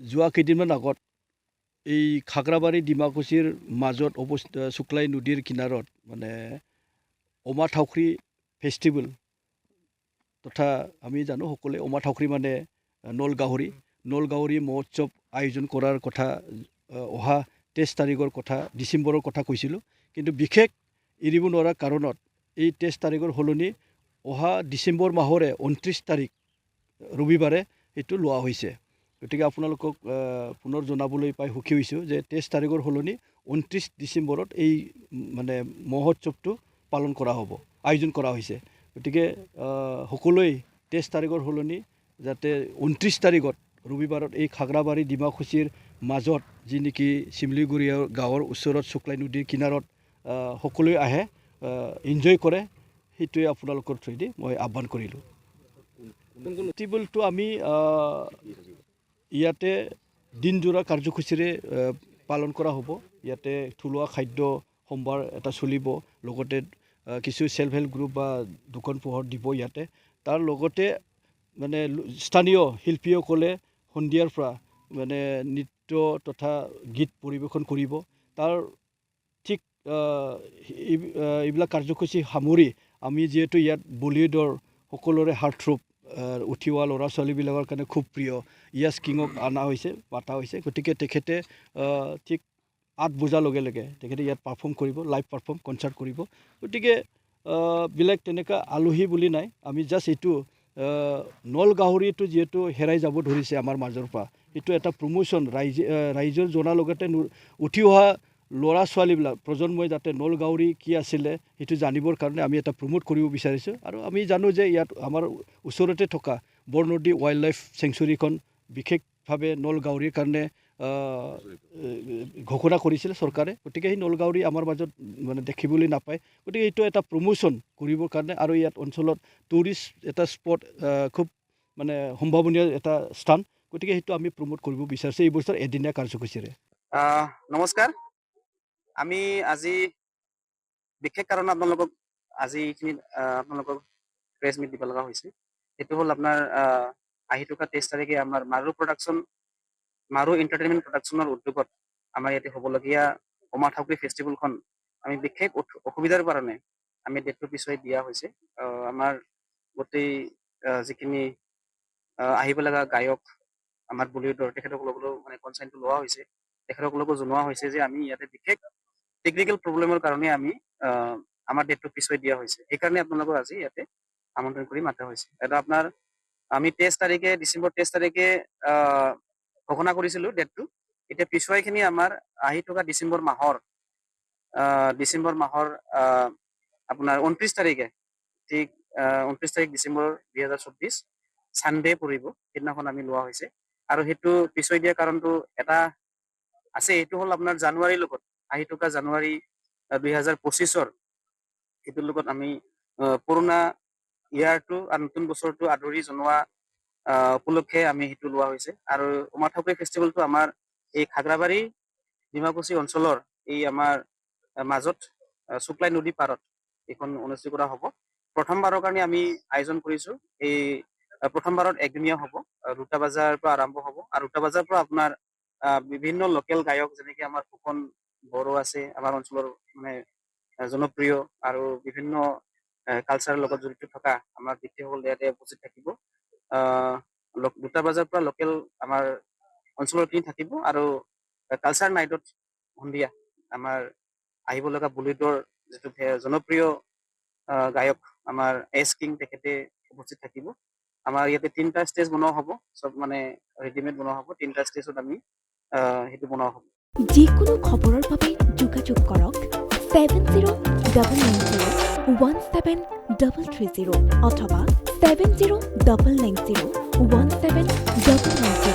যোৱা কেইদিনমান আগত এই খাগ্ৰাবাৰী ডিমাকুছিৰ মাজত অৱস্থিত শুক্লাই নদীৰ কিনাৰত মানে অমা থাউখ্ৰী ফেষ্টিভেল তথা আমি জানো সকলোৱে অমা থাউখ্ৰী মানে নলগাহৰি মহোৎসৱ আয়োজন কৰাৰ কথা অহা 23 তাৰিখৰ কথা ডিচেম্বৰৰ কথা কৈছিলোঁ কিন্তু বিশেষ এৰিব নোৱাৰা কাৰণত এই 23 তাৰিখৰ সলনি অহা ডিচেম্বৰ মাহৰে 29 তাৰিখ ৰবিবাৰে এইটো লোৱা হৈছে গতিকে আপোনালোকক পুনৰ জনাবলৈ পাই সুখী হৈছোঁ যে 23 তাৰিখৰ সলনি 29 ডিচেম্বৰত এই মানে মহোৎসৱটো পালন কৰা হ'ব আয়োজন কৰা হৈছে গতিকে সকলোৱে 23 তাৰিখৰ সলনি যাতে 29 তাৰিখত ৰবিবাৰত এই খাগ্ৰাবাৰী ডিমাকুছিৰ মাজত যি নেকি চিমলিগুৰি গাঁৱৰ ওচৰত শুক্লাই নদীৰ কিনাৰত সকলোৱে আহে এনজয় কৰে সেইটোৱে আপোনালোকৰ থ্ৰুদি মই আহ্বান কৰিলোঁ ফেষ্টিভেলটো আমি ইয়াতে দিনজোৰা কাৰ্যসূচীৰে পালন কৰা হ'ব ইয়াতে থলুৱা খাদ্য সম্ভাৰ এটা চলিব লগতে কিছু সেল্ফ হেল্প গ্ৰুপ বা দোকান পোহৰ দিব ইয়াতে তাৰ লগতে মানে স্থানীয় শিল্পীসকলে সন্ধিয়াৰ পৰা মানে নৃত্য তথা গীত পৰিৱেশন কৰিব তাৰ ঠিক এইবিলাক কাৰ্যসূচী সামৰি আমি যিহেতু ইয়াত বলিউডৰ সকলোৰে হাৰ্টথ্ৰব উঠি অহা ল'ৰা ছোৱালীবিলাকৰ কাৰণে খুব প্ৰিয় ইয়াছ কিঙক মাতা হৈছে গতিকে তেখেতে ঠিক 8 বজাৰ লগে লগে তেখেতে ইয়াত পাৰফৰ্ম কৰিব লাইভ পাৰফৰ্ম কনচাৰ্ট কৰিব গতিকে বেলেগ তেনেকুৱা আলহী বুলি নাই আমি জাষ্ট এইটো নলগাহৰিটো যিহেতু হেৰাই যাব ধৰিছে আমাৰ মাজৰ পৰা এইটো এটা প্ৰমোশ্যন ৰাইজৰ জনাৰ লগতে উঠি অহা ল'ৰা ছোৱালীবিলাক প্ৰজন্মই যাতে নলগাহৰি কি আছিলে সেইটো জানিবৰ কাৰণে আমি এটা প্ৰমোট কৰিব বিচাৰিছোঁ আৰু আমি জানো যে ইয়াত আমাৰ ওচৰতে থকা বৰনদী ৱাইল্ড লাইফ চেংচুৰীখন বিশেষভাৱে নলগাহৰিৰ কাৰণে ঘোষণা কৰিছিলে চৰকাৰে গতিকে সেই নলগাহৰি আমাৰ মাজত মানে দেখিবলৈ নাপায় গতিকে এইটো এটা প্ৰমোশ্যন কৰিবৰ কাৰণে আৰু ইয়াত অঞ্চলত টুৰিষ্ট এটা স্পট খুব মানে সম্ভাৱনীয় এটা স্থান গতিকে সেইটো আমি প্ৰমোট কৰিব বিচাৰিছোঁ এই বছৰ এদিনীয়া কাৰ্যসূচীৰে নমস্কাৰ আমি আজি বিশেষ কাৰণে আপোনালোকক আজি এইখিনি আপোনালোকক প্ৰেছ মিট দিব লগা হৈছে সেইটো হ'ল আপোনাৰ আহি থকা 23 তাৰিখে আমাৰ মাৰু এণ্টাৰটেইনমেণ্ট প্ৰডাকশ্যনৰ উদ্যোগত আমাৰ ইয়াতে হ'বলগীয়া অমা থাউখ্ৰী ফেষ্টিভেলখন আমি বিশেষ অসুবিধাৰ কাৰণে আমি ডেটটো পিছুৱাই দিয়া হৈছে আমাৰ গোটেই যিখিনি আহিব লগা গায়ক আমাৰ বলিউডৰ তেখেতসকলকো মানে কনচাৰ্নটো লোৱা হৈছে তেখেতসকলকো জনোৱা হৈছে যে আমি ইয়াতে বিশেষ টেকনিকেল প্ৰব্লেমৰ কাৰণে আমি আমাৰ ডেটটো পিছুৱাই দিয়া হৈছে সেইকাৰণে আপোনালোকক আজি ইয়াতে আমন্ত্ৰণ কৰি মাতা হৈছে এটা আপোনাৰ আমি 23 তাৰিখে ডিচেম্বৰ 23 তাৰিখে ঘোষণা কৰিছিলোঁ ডেটটো এতিয়া পিছুৱাইখিনি আমাৰ আহি থকা ডিচেম্বৰ মাহৰ আপোনাৰ 29 তাৰিখে ঠিক 29 তাৰিখ ডিচেম্বৰ 2024 ছানডে পৰিব সেইদিনাখন আমি লোৱা হৈছে আৰু সেইটো পিছুৱাই দিয়া কাৰণটো এটা আছে এইটো হ'ল আপোনাৰ জানুৱাৰীৰ লগত আহি থকা জানুৱাৰী 2025 সেইটোৰ লগত আমি পুৰণা ইয়াৰটো আৰু নতুন বছৰটো আদৰি জনোৱা উপলক্ষে আমি সেইটো লোৱা হৈছে আৰু অমা থাউখ্ৰী ফেষ্টিভেলটো আমাৰ এই খাগ্ৰাবাৰী ডিমাকুছি অঞ্চলৰ এই আমাৰ মাজত শুক্লাই নদী পাৰত এইখন অনুষ্ঠিত কৰা হ'ব প্ৰথমবাৰৰ কাৰণে আমি আয়োজন কৰিছোঁ এই প্ৰথমবাৰত একদিনীয়া হ'ব 2টা বজাৰ পৰা আৰম্ভ হ'ব আৰু 2টা বজাৰ পৰা আপোনাৰ বিভিন্ন লোকেল গায়ক যেনেকৈ আমাৰ ফুকন বড়ো আছে আমাৰ অঞ্চলৰ মানে জনপ্ৰিয় আৰু বিভিন্ন কালচাৰৰ লগত জড়িত থকা আমাৰ ব্যক্তিসকল ইয়াতে উপস্থিত থাকিব 2টা বজাৰ পৰা লোকেল আমাৰ অঞ্চলৰ টিম থাকিব আৰু কালচাৰ নাইটত সন্ধিয়া আমাৰ আহিব লগা বলিউডৰ যিটো জনপ্ৰিয় গায়ক আমাৰ এছ কিং তেখেতে উপস্থিত থাকিব আমাৰ ইয়াতে 3টা ষ্টেজ বনোৱা হ'ব সব মানে ৰেডিমেড বনোৱা হ'ব 3টা ষ্টেজত আমি সেইটো বনোৱা হ'ব যিকোনো খবৰৰ বাবে যোগাযোগ কৰক 7099017330 অথবা 7099017990